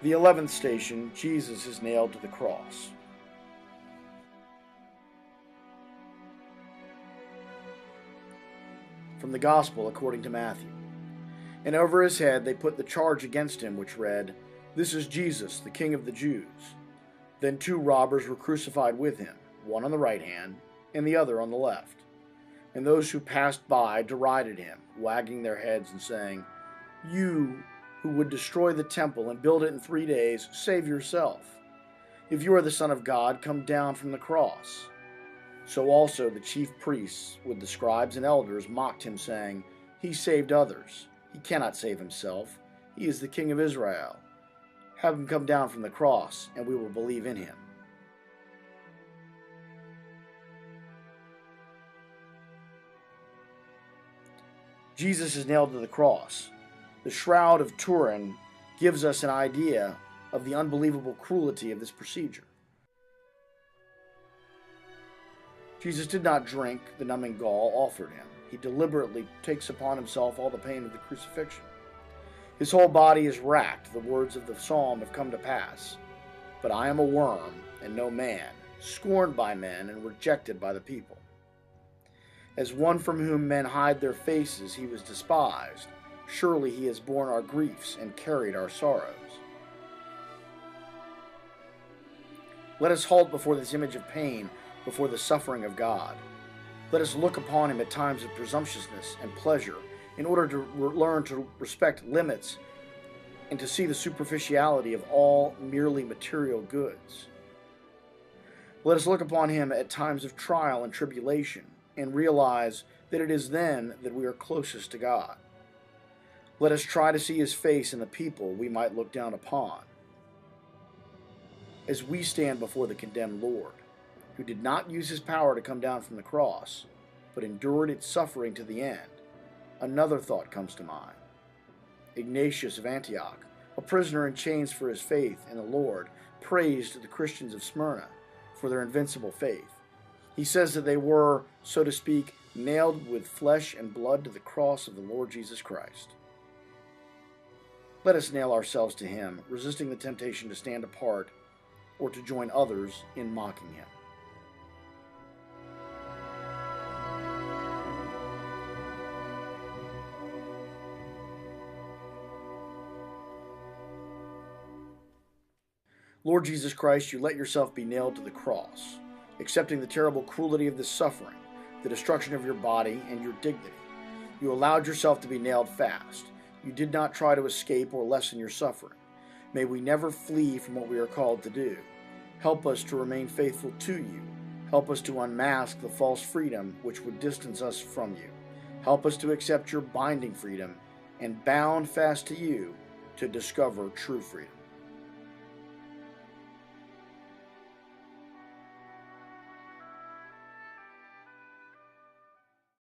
The 11th station, Jesus is nailed to the cross. From the Gospel according to Matthew. And over his head they put the charge against him, which read, "This is Jesus, the King of the Jews." Then 2 robbers were crucified with him, one on the right hand and the other on the left. And those who passed by derided him, wagging their heads and saying, "You who would destroy the temple and build it in 3 days, save yourself. If you are the Son of God, come down from the cross." So also the chief priests with the scribes and elders mocked him, saying, "He saved others. He cannot save himself. He is the King of Israel. Have him come down from the cross, and we will believe in him." Jesus is nailed to the cross. The shroud of Turin gives us an idea of the unbelievable cruelty of this procedure. Jesus did not drink the numbing gall offered him. He deliberately takes upon himself all the pain of the crucifixion. His whole body is racked. The words of the psalm have come to pass. "But I am a worm and no man, scorned by men and rejected by the people. As one from whom men hide their faces, he was despised. Surely he has borne our griefs and carried our sorrows." Let us halt before this image of pain, before the suffering of God. Let us look upon him at times of presumptuousness and pleasure, in order to learn to respect limits and to see the superficiality of all merely material goods. Let us look upon him at times of trial and tribulation, and realize that it is then that we are closest to God. Let us try to see his face in the people we might look down upon. As we stand before the condemned Lord, who did not use his power to come down from the cross, but endured its suffering to the end, another thought comes to mind. Ignatius of Antioch, a prisoner in chains for his faith in the Lord, praised the Christians of Smyrna for their invincible faith. He says that they were, so to speak, nailed with flesh and blood to the cross of the Lord Jesus Christ. Let us nail ourselves to him, resisting the temptation to stand apart or to join others in mocking him. Lord Jesus Christ, you let yourself be nailed to the cross, accepting the terrible cruelty of this suffering, the destruction of your body and your dignity. You allowed yourself to be nailed fast. You did not try to escape or lessen your suffering. May we never flee from what we are called to do. Help us to remain faithful to you. Help us to unmask the false freedom which would distance us from you. Help us to accept your binding freedom and bound fast to you to discover true freedom.